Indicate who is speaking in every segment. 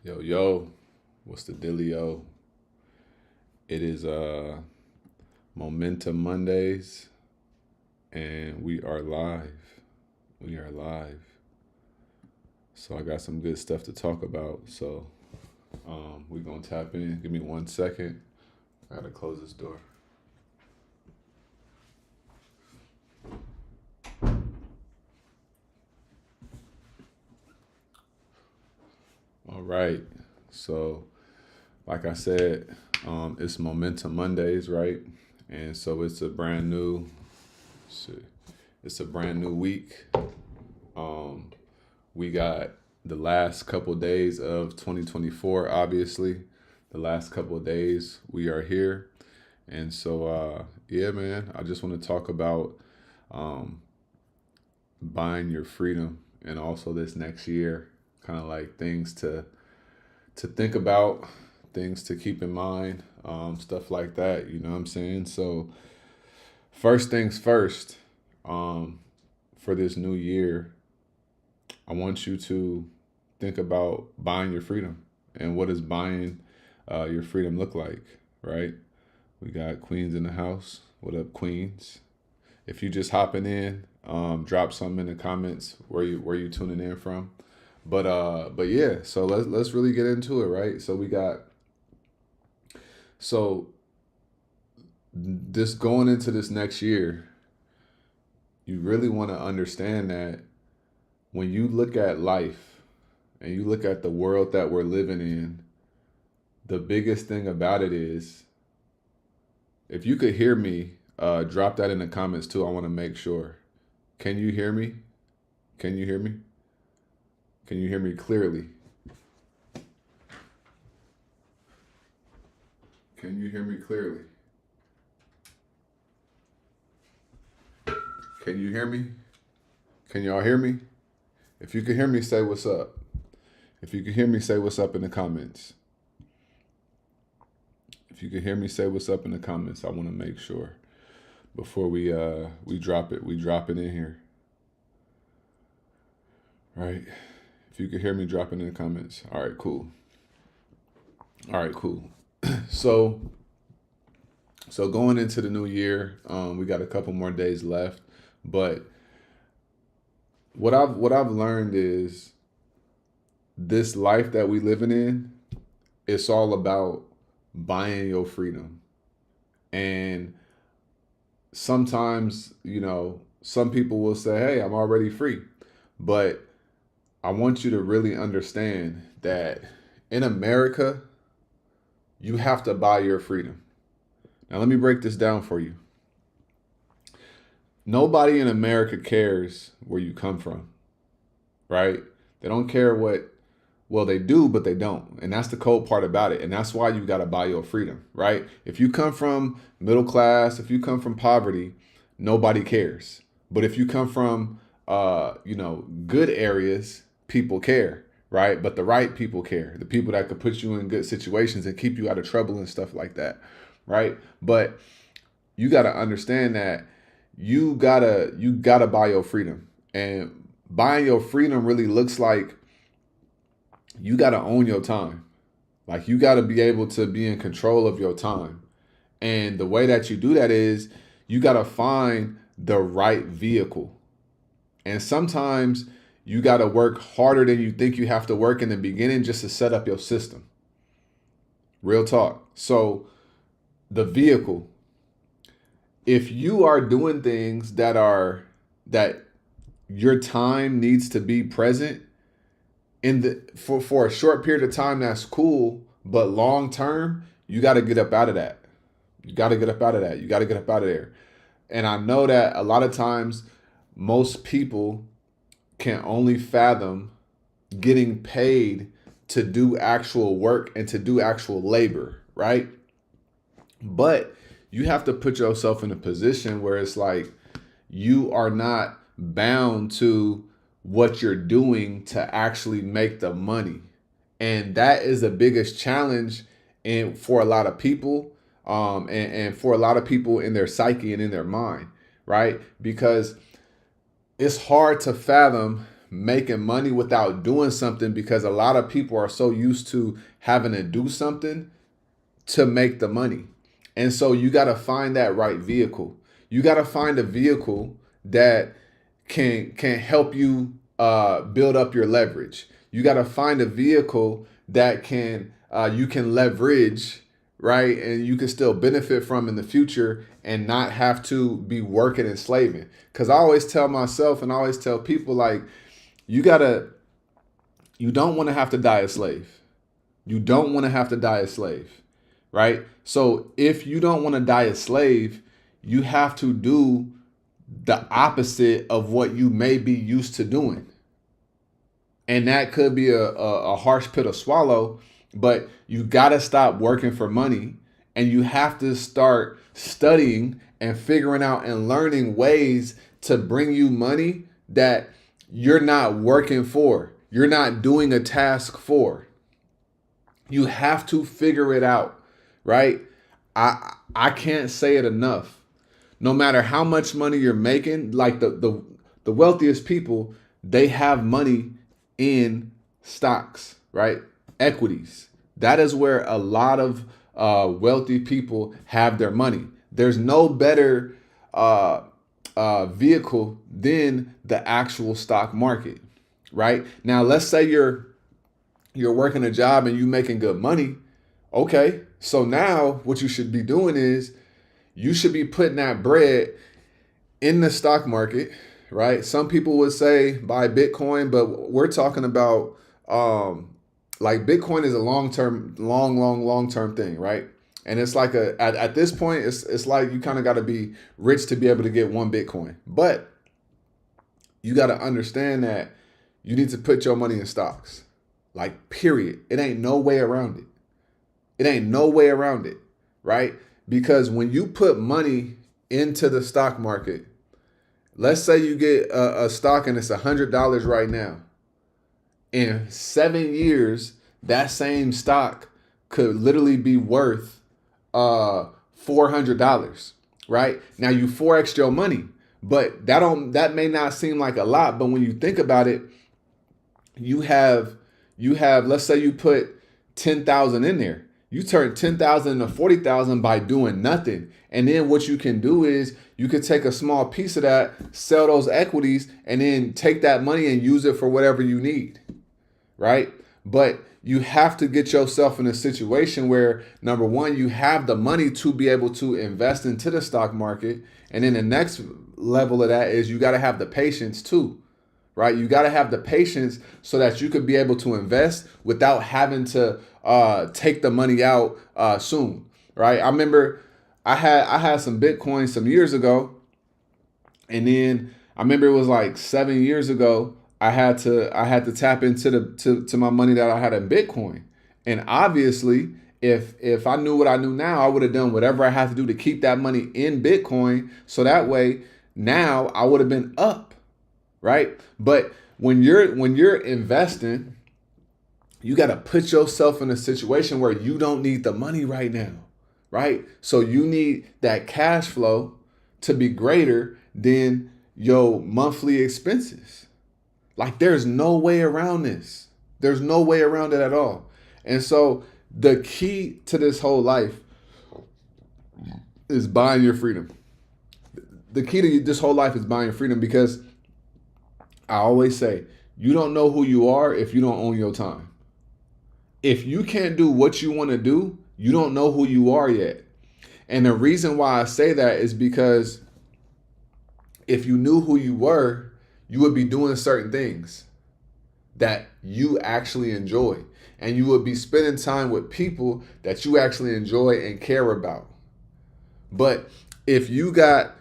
Speaker 1: Yo, yo, what's the dealio? It is Momentum Mondays and we are live. We are live. So I got some good stuff to talk about. So we're gonna tap in. Give me 1 second. I gotta close this door. All right. So like I said, it's Momentum Mondays, right? And so it's a brand new it's a brand new week. Um, we got the last couple days of 2024, obviously. The last couple of days we are here. And so yeah, man, I just want to talk about um buying your freedom and also this next year, kind of like things to think about, things to keep in mind, stuff like that, you know what I'm saying? So first things first, for this new year, I want you to think about buying your freedom and what does buying your freedom look like, right? We got queens in the house. What up, queens? If you just hopping in, drop something in the comments where you tuning in from. But yeah, so let's really get into it, right? So this going into this next year, you really want to understand that when you look at life and you look at the world that we're living in, the biggest thing about it is, if you could hear me, drop that in the comments too. I want to make sure. Can you hear me? Can you hear me? Can you hear me clearly? Can you hear me clearly? Can you hear me? Can y'all hear me? If you can hear me, say what's up. If you can hear me, say what's up in the comments. If you can hear me, say what's up in the comments. I want to make sure before we drop it. We drop it in here, right? If you can hear me, drop it in the comments. All right, cool. All right, cool. So going into the new year, we got a couple more days left, but what I've learned is this life that we living in, it's all about buying your freedom. And sometimes, some people will say, "Hey, I'm already free." But I want you to really understand that in America, you have to buy your freedom. Now, let me break this down for you. Nobody in America cares where you come from, right? They don't care well, they do, but they don't. And that's the cold part about it. And that's why you got to buy your freedom, right? If you come from middle class, if you come from poverty, nobody cares. But if you come from, good areas, people care, right? But the right people care. The people that could put you in good situations and keep you out of trouble and stuff like that, right? But you got to understand that you gotta buy your freedom. And buying your freedom really looks like you got to own your time. Like, you got to be able to be in control of your time. And the way that you do that is you got to find the right vehicle. And sometimes you got to work harder than you think you have to work in the beginning just to set up your system. Real talk. So the vehicle, if you are doing things that your time needs to be present for a short period of time, that's cool. But long term, you got to get up out of that. You got to get up out of that. You got to get up out of there. And I know that a lot of times most people can only fathom getting paid to do actual work and to do actual labor, right? But you have to put yourself in a position where it's like you are not bound to what you're doing to actually make the money. And that is the biggest challenge for a lot of people, and for a lot of people in their psyche and in their mind, right? Because it's hard to fathom making money without doing something, because a lot of people are so used to having to do something to make the money. And so you got to find that right vehicle. You got to find a vehicle that can help you build up your leverage. You got to find a vehicle that can you can leverage, right? And you can still benefit from in the future and not have to be working and slaving. Because I always tell myself and I always tell people, like, you don't want to have to die a slave. You don't want to have to die a slave, right? So if you don't want to die a slave, you have to do the opposite of what you may be used to doing. And that could be a harsh pill to swallow, but you got to stop working for money, and you have to start studying and figuring out and learning ways to bring you money that you're not working for. You're not doing a task for. You have to figure it out, right? I can't say it enough. No matter how much money you're making, like the wealthiest people, they have money in stocks, right? Equities. That is where a lot of wealthy people have their money. There's no better vehicle than the actual stock market, right? Now, let's say you're working a job and you're making good money. Okay, so now what you should be doing is you should be putting that bread in the stock market, right? Some people would say buy Bitcoin, but we're talking about like Bitcoin is a long term thing, right? And it's like at this point, it's like you kind of got to be rich to be able to get one Bitcoin. But you got to understand that you need to put your money in stocks, like period. It ain't no way around it. It ain't no way around it, right? Because when you put money into the stock market, let's say you get a stock and it's $100 right now. In 7 years, that same stock could literally be worth $400, right? Now you Forex your money, but that may not seem like a lot, but when you think about it, you have let's say you put 10,000 in there. You turn 10,000 into 40,000 by doing nothing. And then what you can do is you could take a small piece of that, sell those equities, and then take that money and use it for whatever you need, right? But you have to get yourself in a situation where, number one, you have the money to be able to invest into the stock market. And then the next level of that is you got to have the patience too, right? You got to have the patience so that you could be able to invest without having to take the money out soon, right? I remember I had some Bitcoin some years ago, and then I remember it was like 7 years ago. I had to tap into to my money that I had in Bitcoin, and obviously, if I knew what I knew now, I would have done whatever I had to do to keep that money in Bitcoin, so that way now I would have been up, right? But when you're investing, you got to put yourself in a situation where you don't need the money right now, right? So you need that cash flow to be greater than your monthly expenses. Like, there's no way around this. There's no way around it at all. And so the key to this whole life is buying your freedom. The key to this whole life is buying your freedom, because I always say, you don't know who you are if you don't own your time. If you can't do what you want to do, you don't know who you are yet. And the reason why I say that is because if you knew who you were, you would be doing certain things that you actually enjoy. And you would be spending time with people that you actually enjoy and care about. But if you got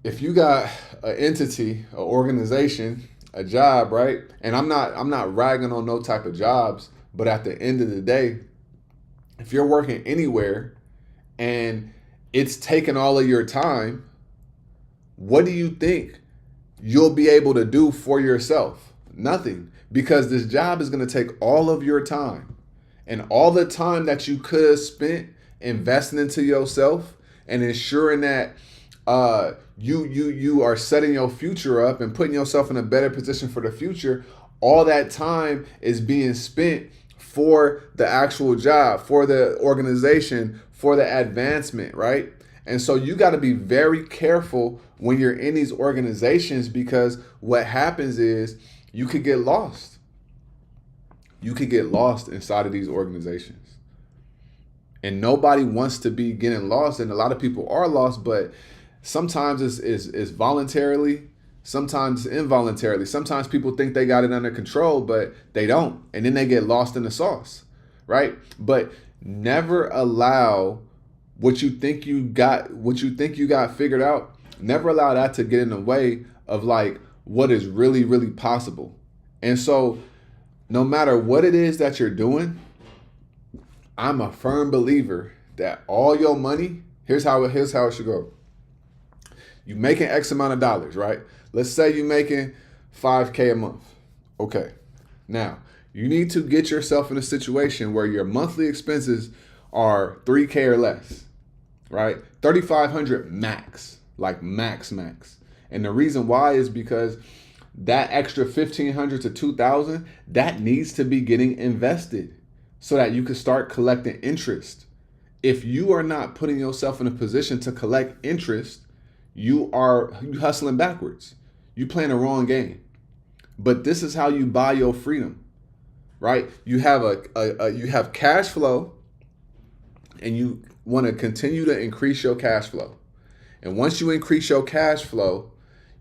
Speaker 1: an entity, an organization, a job, right? And I'm not ragging on no type of jobs, but at the end of the day, if you're working anywhere and it's taking all of your time, what do you think you'll be able to do for yourself? Nothing, because this job is going to take all of your time, and all the time that you could have spent investing into yourself and ensuring that You are setting your future up and putting yourself in a better position for the future. All that time is being spent for the actual job, for the organization, for the advancement, right? And so you got to be very careful when you're in these organizations, because what happens is you could get lost. You could get lost inside of these organizations. And nobody wants to be getting lost. And a lot of people are lost, but sometimes it's voluntarily, sometimes involuntarily. Sometimes people think they got it under control, but they don't. And then they get lost in the sauce, right? But never allow what you think you got figured out, never allow that to get in the way of like what is really, really possible. And so no matter what it is that you're doing, I'm a firm believer that all your money, here's how it should go. You making X amount of dollars, right? Let's say you're making $5K a month. Okay. Now, you need to get yourself in a situation where your monthly expenses are $3K or less, right? $3,500 max, like max. And the reason why is because that extra $1,500 to $2,000, that needs to be getting invested so that you can start collecting interest. If you are not putting yourself in a position to collect interest, you hustling backwards. You playing the wrong game. But this is how you buy your freedom, right? You have you have cash flow, and you want to continue to increase your cash flow. And once you increase your cash flow,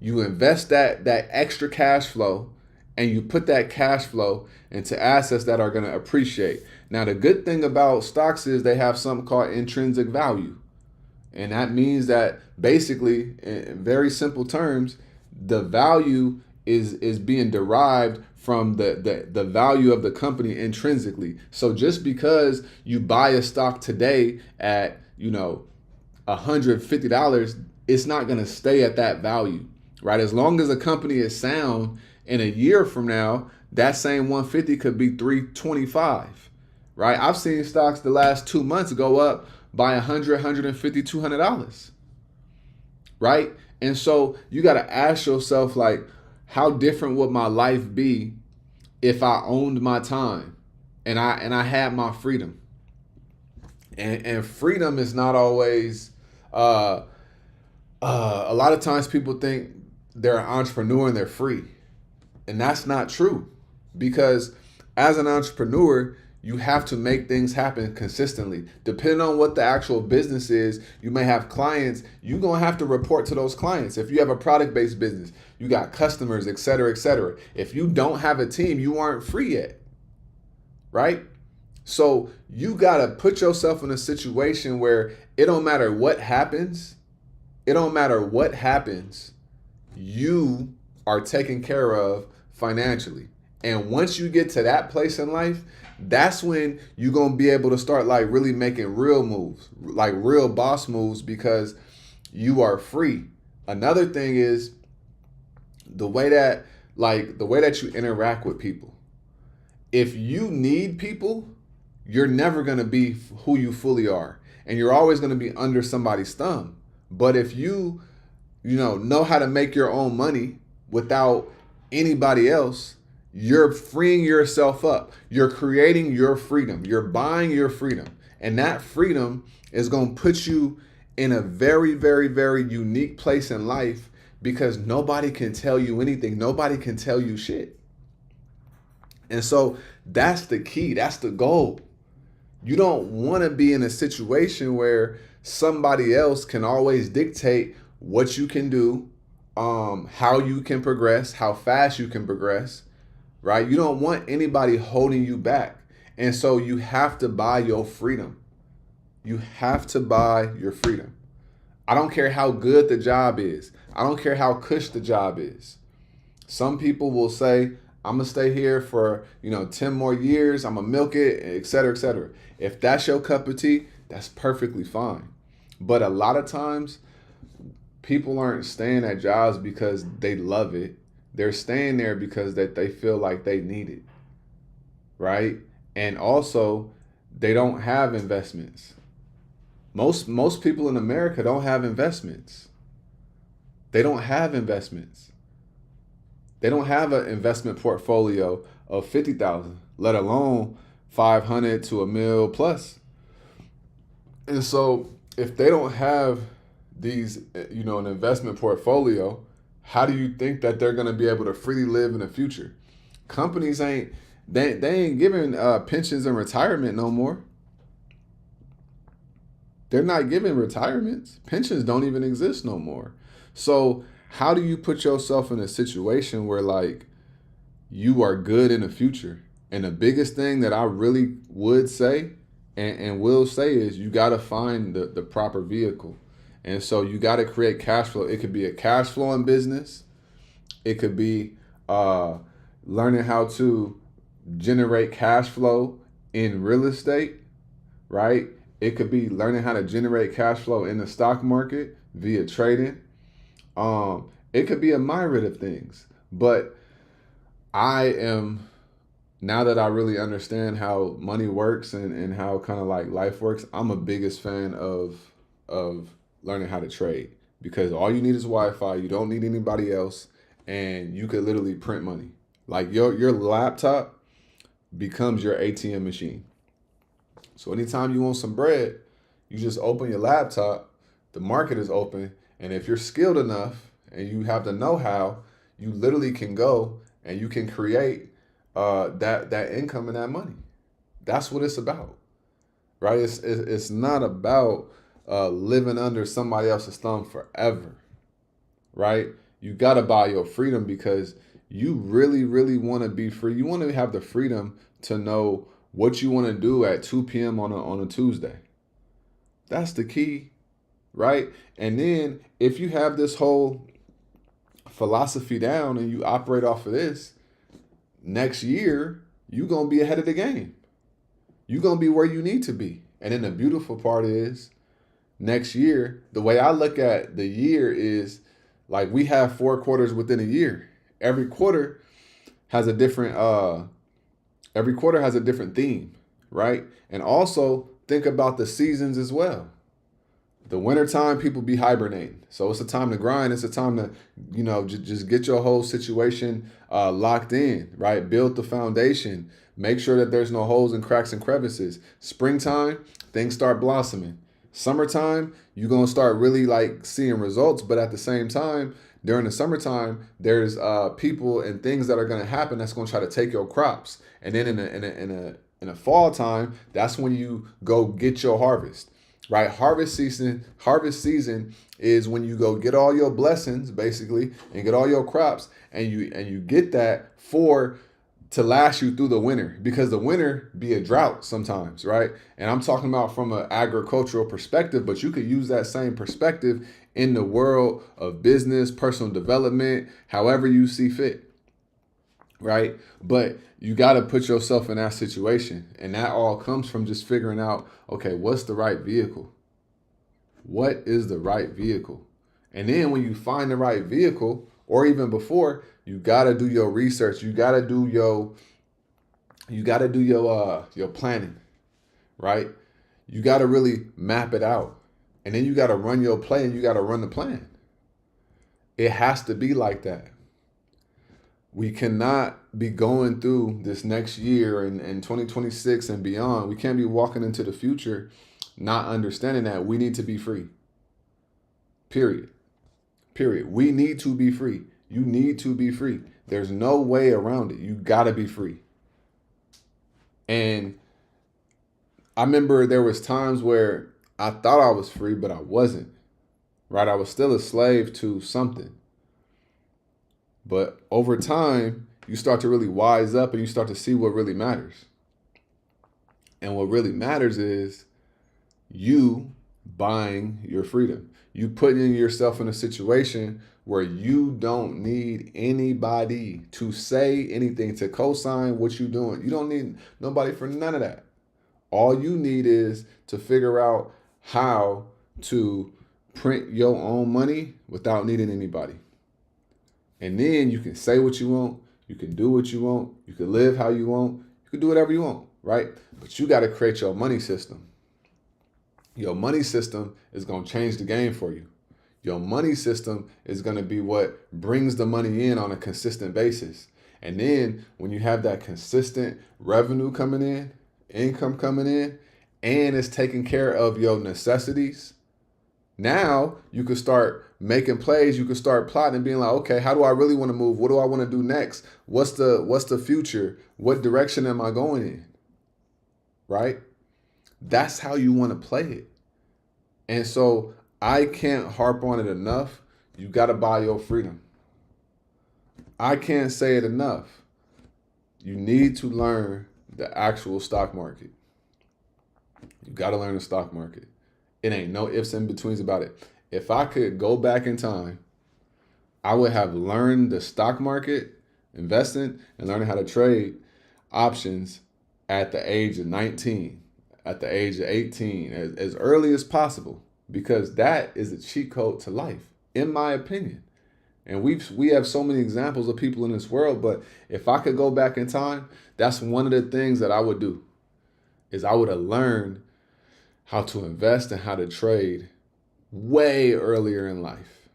Speaker 1: you invest that extra cash flow, and you put that cash flow into assets that are going to appreciate. Now, the good thing about stocks is they have something called intrinsic value. And that means that basically, in very simple terms, the value is being derived from the value of the company intrinsically. So just because you buy a stock today at, $150, it's not going to stay at that value, right? As long as a company is sound, in a year from now, that same 150 could be 325, right? I've seen stocks the last 2 months go up by $100, $150, $200, right? And so you got to ask yourself, like, how different would my life be if I owned my time and I had my freedom? And freedom is not always. A lot of times people think they're an entrepreneur and they're free, and that's not true. Because as an entrepreneur, you have to make things happen consistently. Depending on what the actual business is, you may have clients. You're going to have to report to those clients. If you have a product-based business, you got customers, et cetera, et cetera. If you don't have a team, you aren't free yet, right? So you got to put yourself in a situation where it don't matter what happens. It don't matter what happens. You are taken care of financially. And once you get to that place in life, that's when you're going to be able to start like really making real moves, like real boss moves, because you are free. Another thing is the way that you interact with people. If you need people, you're never going to be who you fully are, and you're always going to be under somebody's thumb. But if you know how to make your own money without anybody else, you're freeing yourself up. You're creating your freedom. You're buying your freedom. And that freedom is going to put you in a very, very, very unique place in life, because nobody can tell you anything. Nobody can tell you shit. And so that's the key. That's the goal. You don't want to be in a situation where somebody else can always dictate what you can do, how you can progress, how fast you can progress. Right? You don't want anybody holding you back. And so you have to buy your freedom. You have to buy your freedom. I don't care how good the job is. I don't care how cush the job is. Some people will say, I'm going to stay here for, 10 more years. I'm going to milk it, et cetera, et cetera. If that's your cup of tea, that's perfectly fine. But a lot of times people aren't staying at jobs because they love it. They're staying there because that they feel like they need it, right? And also, they don't have investments. Most people in America don't have investments. They don't have investments. They don't have an investment portfolio of 50,000, let alone 500 to a mil plus. And so if they don't have these, an investment portfolio, how do you think that they're going to be able to freely live in the future? Companies they ain't giving pensions and retirement no more. They're not giving retirements. Pensions don't even exist no more. So how do you put yourself in a situation where like you are good in the future? And the biggest thing that I really would say and will say is you got to find the proper vehicle. And so you got to create cash flow. It could be a cash flowing business. It could be learning how to generate cash flow in real estate, right? It could be learning how to generate cash flow in the stock market via trading. It could be a myriad of things. But I am, now that I really understand how money works and how kind of like life works, I'm a biggest fan of learning how to trade, because all you need is Wi-Fi. You don't need anybody else, and you could literally print money. Like your laptop becomes your ATM machine. So anytime you want some bread, you just open your laptop, the market is open, and if you're skilled enough and you have the know-how, you literally can go and you can create that income and that money. That's what it's about, right? It's not about living under somebody else's thumb forever, right? You got to buy your freedom because you really, really want to be free. You want to have the freedom to know what you want to do at 2 p.m. on a Tuesday. That's the key, right? And then if you have this whole philosophy down and you operate off of this, next year you're going to be ahead of the game. You're going to be where you need to be. And then the beautiful part is next year, the way I look at the year is like we have 4 quarters within a year. Every quarter has a different theme, right? And also think about the seasons as well. The wintertime, people be hibernating. So it's a time to grind. It's a time to, just get your whole situation locked in, right? Build the foundation. Make sure that there's no holes and cracks and crevices. Springtime, things start blossoming. Summertime, you're going to start really like seeing results. But at the same time, during the summertime, there's people and things that are going to happen that's going to try to take your crops. And then in a fall time, that's when you go get your harvest. Right, harvest season is when you go get all your blessings, basically, and get all your crops, and you get that to last you through the winter, because the winter be a drought sometimes, right? And I'm talking about from an agricultural perspective, but you could use that same perspective in the world of business, personal development, however you see fit, right? But you got to put yourself in that situation. And that all comes from just figuring out, okay, what's the right vehicle? What is the right vehicle? And then when you find the right vehicle, or even before, you got to do your research. You got to do your planning, right? You got to really map it out. And then you got to run your play and you got to run the plan. It has to be like that. We cannot be going through this next year and 2026 and beyond. We can't be walking into the future not understanding that we need to be free. Period. We need to be free. You need to be free. There's no way around it. You got to be free. And I remember there was times where I thought I was free, but I wasn't. Right? I was still a slave to something. But over time, you start to really wise up and you start to see what really matters. And what really matters is you buying your freedom. You putting yourself in a situation where you don't need anybody to say anything, to co-sign what you're doing. You don't need nobody for none of that. All you need is to figure out how to print your own money without needing anybody. And then you can say what you want. You can do what you want. You can live how you want. You can do whatever you want, right? But you got to create your money system. Your money system is going to change the game for you. Your money system is going to be what brings the money in on a consistent basis. And then when you have that consistent revenue coming in, income coming in, and it's taking care of your necessities, now you can start making plays. You can start plotting and being like, okay, how do I really want to move? What do I want to do next? What's the future? What direction am I going in? Right? That's how you want to play it. And so I can't harp on it enough. You got to buy your freedom. I can't say it enough. You need to learn the actual stock market. You got to learn the stock market. It ain't no ifs and betweens about it. If I could go back in time, I would have learned the stock market, investing, and learning how to trade options at the age of 19, at the age of 18, as early as possible, because that is a cheat code to life, in my opinion. And we have so many examples of people in this world, but if I could go back in time, that's one of the things that I would do, is I would have learned how to invest and how to trade way earlier in life.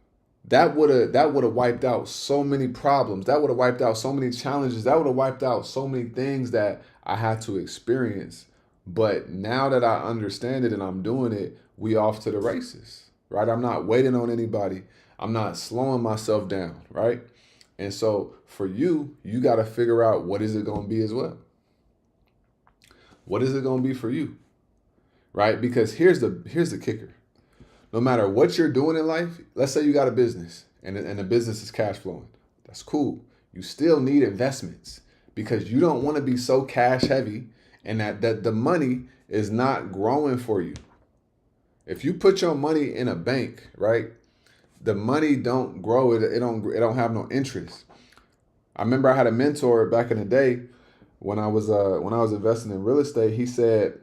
Speaker 1: That would have wiped out so many problems. That would have wiped out so many challenges. That would have wiped out so many things that I had to experience. But now that I understand it and I'm doing it, we off to the races, right? I'm not waiting on anybody. I'm not slowing myself down, right? And so for you, you got to figure out, what is it going to be as well? What is it going to be for you? Right? Because here's the kicker. No matter what you're doing in life, let's say you got a business and the business is cash flowing. That's cool. You still need investments, because you don't want to be so cash heavy and that the money is not growing for you. If you put your money in a bank, right, the money don't grow. It don't have no interest. I remember I had a mentor back in the day when I was investing in real estate. He said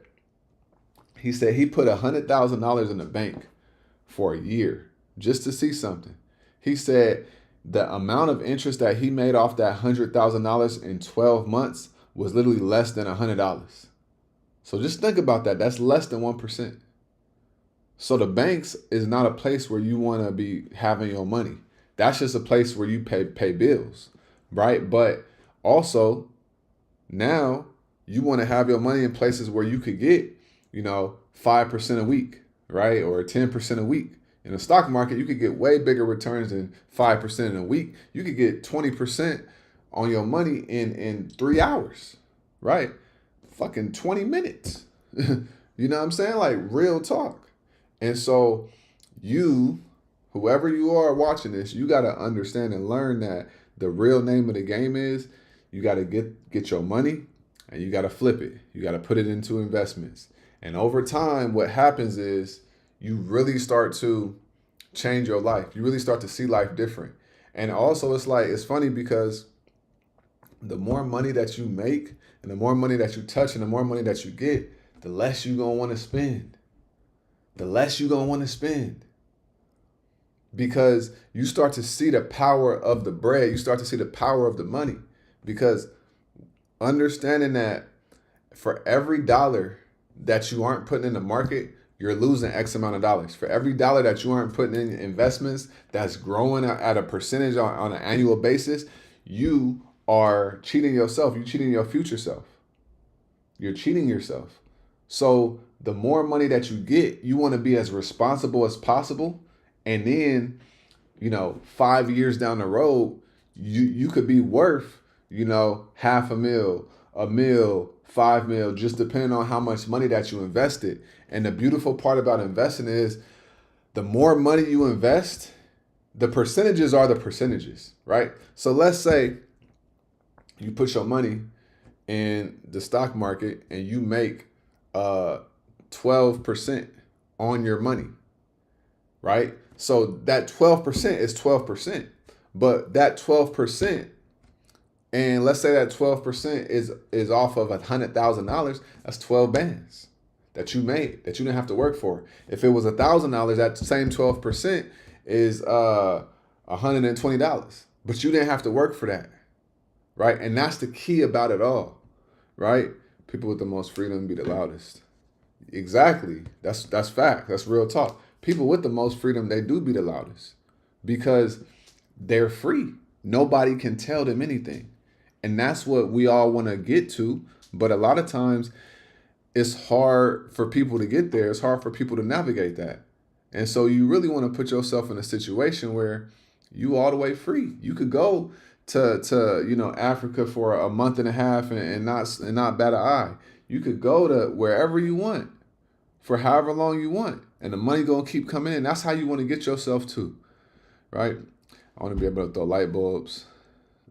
Speaker 1: he put $100,000 in the bank for a year just to see something. He said the amount of interest that he made off that $100,000 in 12 months was literally less than $100. So just think about that. That's less than 1%. So the banks is not a place where you want to be having your money. That's just a place where you pay bills, right? But also now you want to have your money in places where you could get, 5% a week, right? Or 10% a week. In the stock market, you could get way bigger returns than 5% in a week. You could get 20% on your money in 3 hours, right? Fucking 20 minutes. You know what I'm saying? Like, real talk. And so whoever you are watching this, you got to understand and learn that the real name of the game is, you got to get your money and you got to flip it. You got to put it into investments. And over time, what happens is you really start to change your life. You really start to see life different. And also it's funny because the more money that you make and the more money that you touch and the more money that you get, the less you're going to want to spend. The less you're going to want to spend. Because you start to see the power of the bread. You start to see the power of the money. Because understanding that for every dollar that you aren't putting in the market, you're losing X amount of dollars. For every dollar that you aren't putting in investments that's growing at a percentage on an annual basis, you are cheating yourself. You're cheating your future self. You're cheating yourself. So the more money that you get, you want to be as responsible as possible. And then, 5 years down the road, you could be worth, $500,000, $1 million, $5 million, just depending on how much money that you invested. And the beautiful part about investing is the more money you invest, the percentages are the percentages, right? So let's say you put your money in the stock market and you make 12% on your money, right? So that 12% is 12%, but that 12%, and let's say that 12% is off of $100,000, that's 12 bands that you made, that you didn't have to work for. If it was $1,000, that same 12% is $120, but you didn't have to work for that, right? And that's the key about it all, right? People with the most freedom be the loudest. Exactly. That's fact. That's real talk. People with the most freedom, they do be the loudest because they're free. Nobody can tell them anything. And that's what we all want to get to. But a lot of times it's hard for people to get there. It's hard for people to navigate that. And so you really want to put yourself in a situation where you all the way free. You could go to Africa for a month and a half and not bat an eye. You could go to wherever you want for however long you want, and the money gonna keep coming in. That's how you want to get yourself to, right? I want to be able to throw light bulbs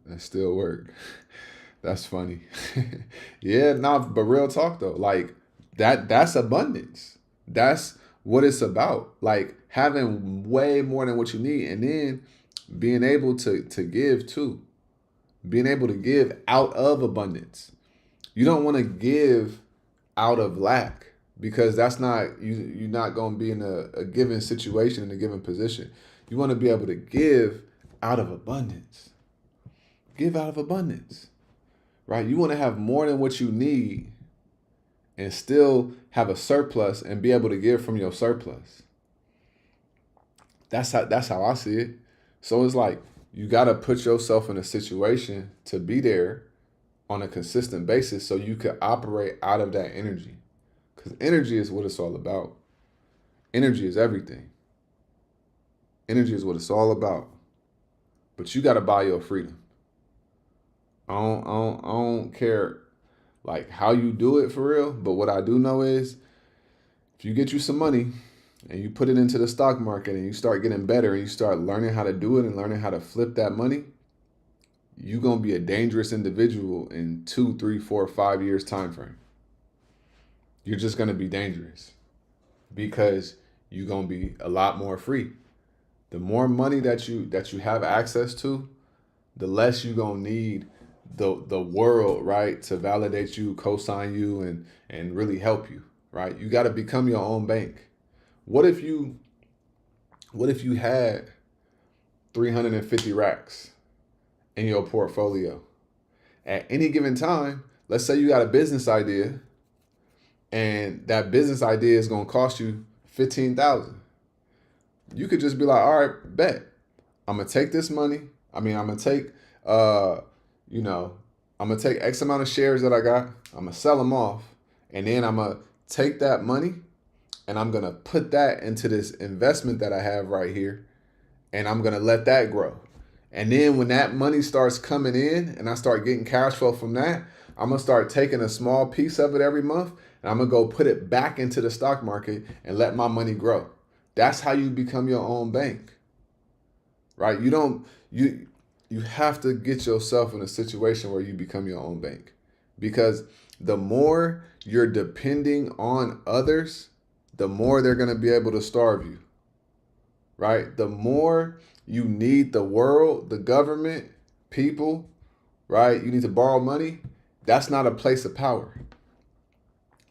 Speaker 1: that still work. That's funny. Yeah, nah, but real talk though, like that's abundance. That's what it's about. Like having way more than what you need, and then being able to give too. Being able to give out of abundance. You don't want to give out of lack because that's not you're not going to be in a given situation, in a given position. You want to be able to give out of abundance. Give out of abundance. Right? You want to have more than what you need and still have a surplus and be able to give from your surplus. That's how I see it. So it's like you got to put yourself in a situation to be there on a consistent basis so you can operate out of that energy. Because energy is what it's all about. Energy is everything. Energy is what it's all about. But you got to buy your freedom. I don't care like how you do it for real. But what I do know is if you get you some money and you put it into the stock market and you start getting better and you start learning how to do it and learning how to flip that money, you're going to be a dangerous individual in 2, 3, 4, 5 years time frame. You're just going to be dangerous because you're going to be a lot more free. The more money that you have access to, the less you're going to need the world, right, to validate you, co-sign you, and really help you, right? You got to become your own bank. What if you had 350 racks in your portfolio? At any given time, let's say you got a business idea and that business idea is going to cost you $15,000. You could just be like, all right, bet. I'm going to take this money. I'm going to take, I'm going to take X amount of shares that I got. I'm going to sell them off. And then I'm going to take that money and I'm going to put that into this investment that I have right here. And I'm going to let that grow. And then when that money starts coming in and I start getting cash flow from that, I'm going to start taking a small piece of it every month and I'm going to go put it back into the stock market and let my money grow. That's how you become your own bank, right? You have to get yourself in a situation where you become your own bank, because the more you're depending on others, the more they're going to be able to starve you, right? The more you need the world, the government, people, right? You need to borrow money. That's not a place of power.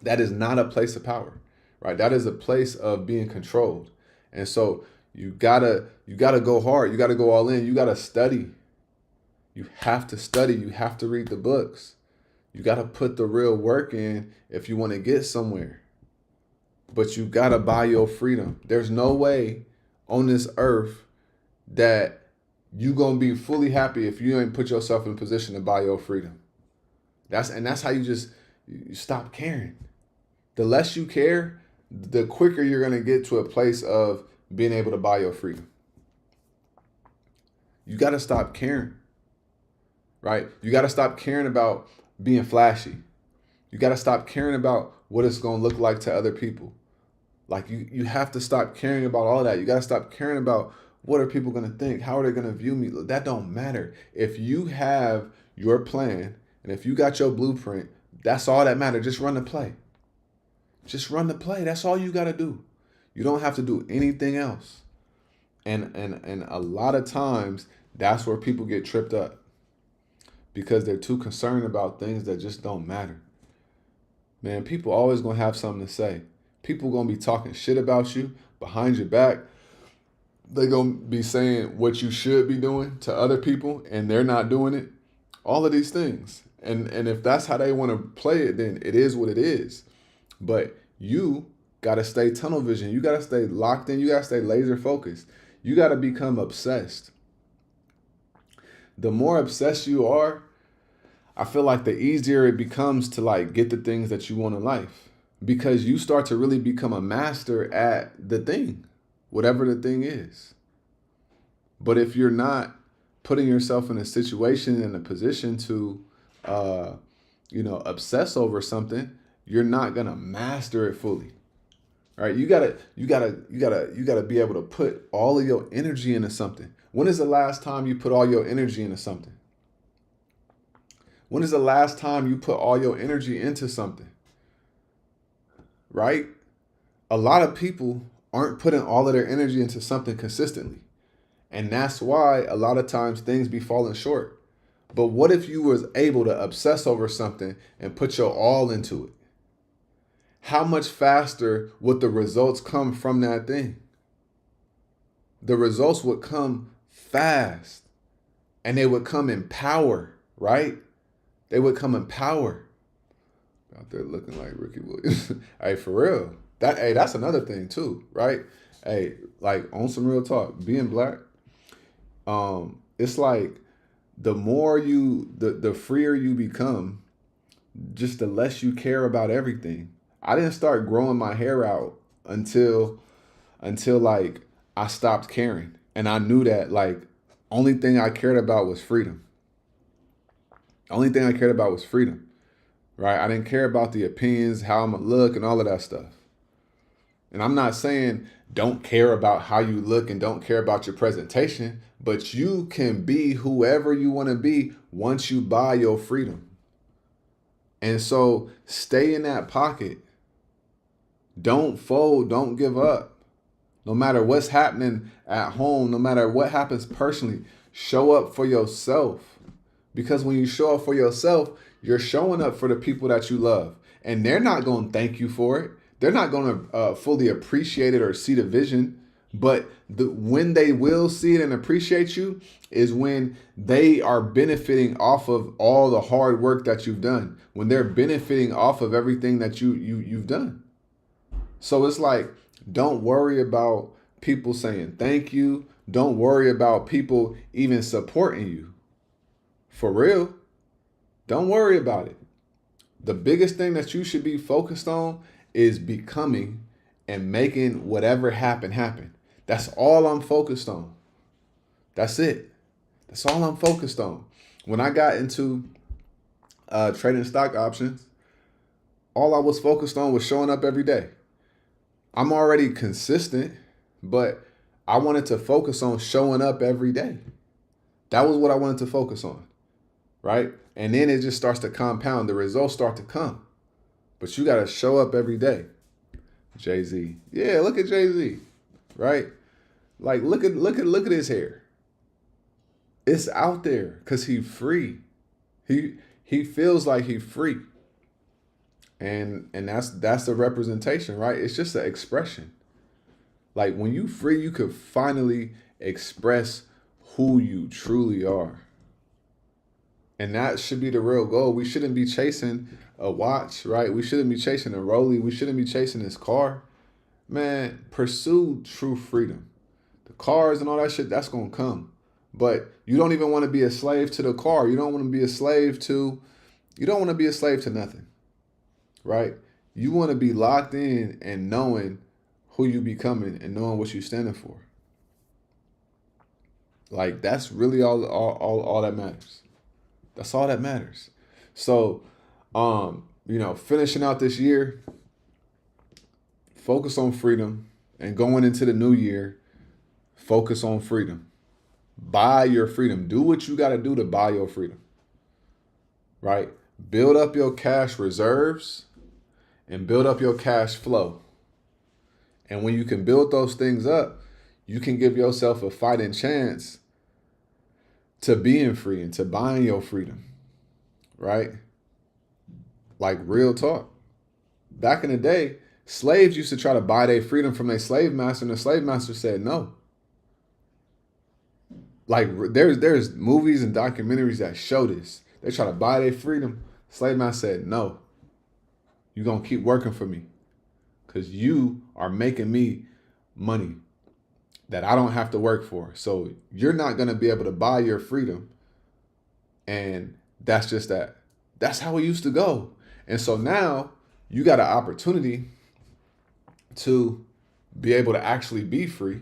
Speaker 1: That is not a place of power, right? That is a place of being controlled. And so you gotta go hard. You gotta go all in. You gotta study. You have to study. You have to read the books. You gotta put the real work in if you want to get somewhere. But you gotta buy your freedom. There's no way on this earth that you gonna be fully happy if you ain't put yourself in a position to buy your freedom. That's how you stop caring. The less you care, the quicker you're gonna get to a place of being able to buy your freedom. You gotta stop caring, right? You gotta stop caring about being flashy. You gotta stop caring about what it's gonna look like to other people. Like you have to stop caring about all that. You gotta stop caring about what are people gonna think? How are they gonna view me? That don't matter. If you have your plan and if you got your blueprint, that's all that matters. Just run the play. Just run the play. That's all you gotta do. You don't have to do anything else. And a lot of times that's where people get tripped up because they're too concerned about things that just don't matter. Man, people always gonna have something to say. People gonna be talking shit about you behind your back. They're gonna be saying what you should be doing to other people and they're not doing it. All of these things. And if that's how they want to play it, then it is what it is. But you got to stay tunnel vision. You got to stay locked in. You got to stay laser focused. You got to become obsessed. The more obsessed you are, I feel like the easier it becomes to like get the things that you want in life, because you start to really become a master at the thing, whatever the thing is. But if you're not putting yourself in a situation, in a position to, obsess over something, you're not gonna master it fully. All right, you gotta be able to put all of your energy into something. When is the last time you put all your energy into something? When is the last time you put all your energy into something? Right? A lot of people aren't putting all of their energy into something consistently. And that's why a lot of times things be falling short. But what if you was able to obsess over something and put your all into it? How much faster would the results come from that thing? The results would come fast, and they would come in power, right? They would come in power. Out there looking like Ricky Williams. Hey, for real. That's another thing too, right? Hey, like on some real talk, being black, it's like the more the freer you become, just the less you care about everything. I didn't start growing my hair out until like I stopped caring. And I knew that like only thing I cared about was freedom. Only thing I cared about was freedom. Right? I didn't care about the opinions, how I'm gonna look, and all of that stuff. And I'm not saying don't care about how you look and don't care about your presentation, but you can be whoever you want to be once you buy your freedom. And so stay in that pocket. Don't fold, don't give up. No matter what's happening at home, no matter what happens personally, show up for yourself. Because when you show up for yourself, you're showing up for the people that you love. And they're not going to thank you for it. They're not going to fully appreciate it or see the vision. But when they will see it and appreciate you is when they are benefiting off of all the hard work that you've done. When they're benefiting off of everything that you've done. So it's like, don't worry about people saying thank you. Don't worry about people even supporting you. For real. Don't worry about it. The biggest thing that you should be focused on is becoming and making whatever happen. That's all I'm focused on. That's it. That's all I'm focused on. When I got into trading stock options, all I was focused on was showing up every day. I'm already consistent, but I wanted to focus on showing up every day. That was what I wanted to focus on, right? And then it just starts to compound. The results start to come. But you got to show up every day. Jay-Z. Yeah, look at Jay-Z, right? Like, look at his hair. It's out there because he's free. He feels like he's free. And that's the representation, right? It's just an expression. Like when you free, you could finally express who you truly are. And that should be the real goal. We shouldn't be chasing a watch, right? We shouldn't be chasing a Rollie. We shouldn't be chasing this car. Man, pursue true freedom. The cars and all that shit, that's going to come. But you don't even want to be a slave to the car. You don't want to be a slave to nothing, right? You want to be locked in and knowing who you becoming and knowing what you standing for. Like that's really all that matters. That's all that matters. So, finishing out this year, focus on freedom, and going into the new year, focus on freedom. Buy your freedom. Do what you got to do to buy your freedom. Right? Build up your cash reserves and build up your cash flow. And when you can build those things up, you can give yourself a fighting chance to being free and to buying your freedom, right? Like real talk. Back in the day, slaves used to try to buy their freedom from their slave master, and the slave master said no. Like there's movies and documentaries that show this. They try to buy their freedom. Slave master said no. You're gonna keep working for me, because you are making me money that I don't have to work for. So you're not going to be able to buy your freedom. And that's just that. That's how it used to go. And so now you got an opportunity to be able to actually be free.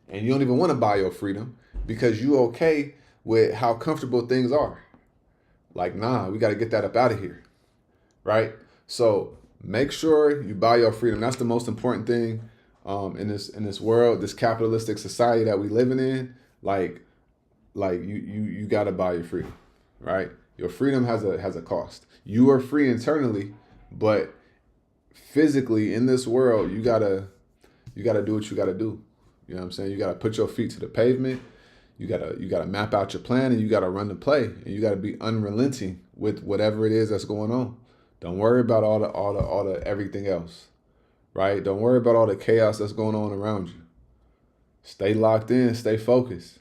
Speaker 1: And you don't even want to buy your freedom because you okay with how comfortable things are. Like, nah, we got to get that up out of here. Right? So make sure you buy your freedom. That's the most important thing in this world, this capitalistic society that we living in. Like you got to buy your freedom, right? Your freedom has a cost. You are free internally, but physically in this world, you gotta do what you gotta do. You know what I'm saying? You gotta put your feet to the pavement. You gotta map out your plan, and you gotta run the play, and you gotta be unrelenting with whatever it is that's going on. Don't worry about all the everything else, right? Don't worry about all the chaos that's going on around you. Stay locked in, stay focused,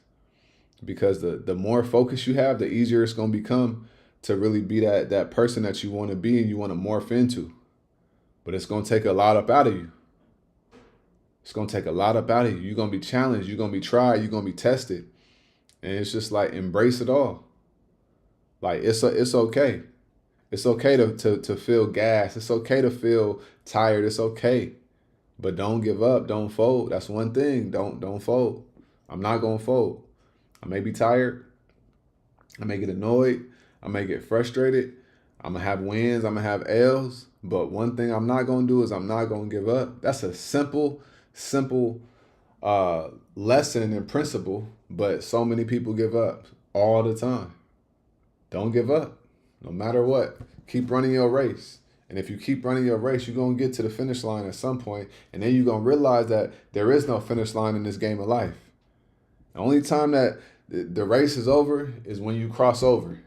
Speaker 1: because the more focus you have, the easier it's gonna become to really be that person that you want to be and you want to morph into. But it's gonna take a lot up out of you. It's gonna take a lot up out of you. You're gonna be challenged. You're gonna be tried. You're gonna be tested, and it's just like embrace it all. Like it's okay. It's okay to feel gas. It's okay to feel tired. It's okay, but don't give up. Don't fold. That's one thing. Don't fold. I'm not gonna fold. I may be tired. I may get annoyed. I may get frustrated. I'm gonna have wins. I'm gonna have L's. But one thing I'm not gonna do is I'm not gonna give up. That's a simple lesson and principle, but so many people give up all the time. Don't give up, no matter what. Keep running your race. And if you keep running your race, you're gonna get to the finish line at some point, and then you're gonna realize that there is no finish line in this game of life. The only time that the race is over is when you cross over.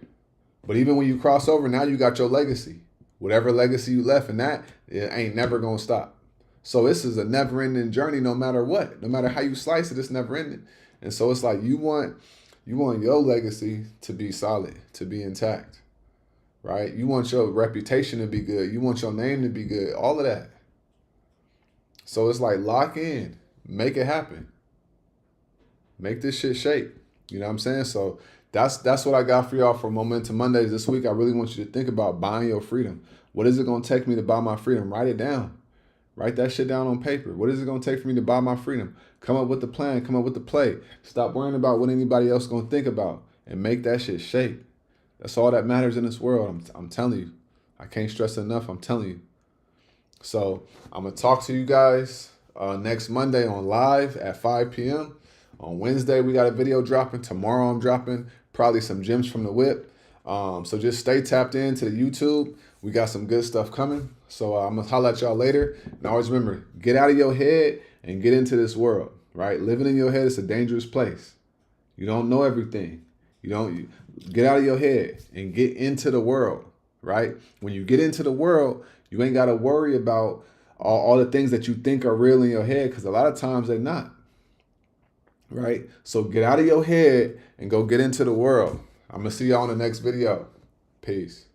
Speaker 1: But even when you cross over, now you got your legacy. Whatever legacy you left, and that it ain't never gonna stop. So this is a never-ending journey, no matter what. No matter how you slice it, it's never ending. And so it's like you want your legacy to be solid, to be intact, right? You want your reputation to be good. You want your name to be good. All of that. So it's like lock in, make it happen, make this shit shake. You know what I'm saying? So that's what I got for y'all for Momentum Mondays this week. I really want you to think about buying your freedom. What is it going to take me to buy my freedom? Write it down. Write that shit down on paper. What is it going to take for me to buy my freedom? Come up with the plan. Come up with the play. Stop worrying about what anybody else is going to think about and make that shit shake. That's all that matters in this world. I'm telling you. I can't stress enough. I'm telling you. So I'm going to talk to you guys next Monday on live at 5 p.m. On Wednesday, we got a video dropping. Tomorrow, I'm dropping probably some gems from the whip. So just stay tapped into the YouTube. We got some good stuff coming. So I'm going to holler at y'all later. And always remember, get out of your head and get into this world, right? Living in your head is a dangerous place. You don't know everything. You get out of your head and get into the world, right? When you get into the world, you ain't got to worry about all the things that you think are real in your head, because a lot of times they're not. Right? So get out of your head and go get into the world. I'm going to see y'all in the next video. Peace.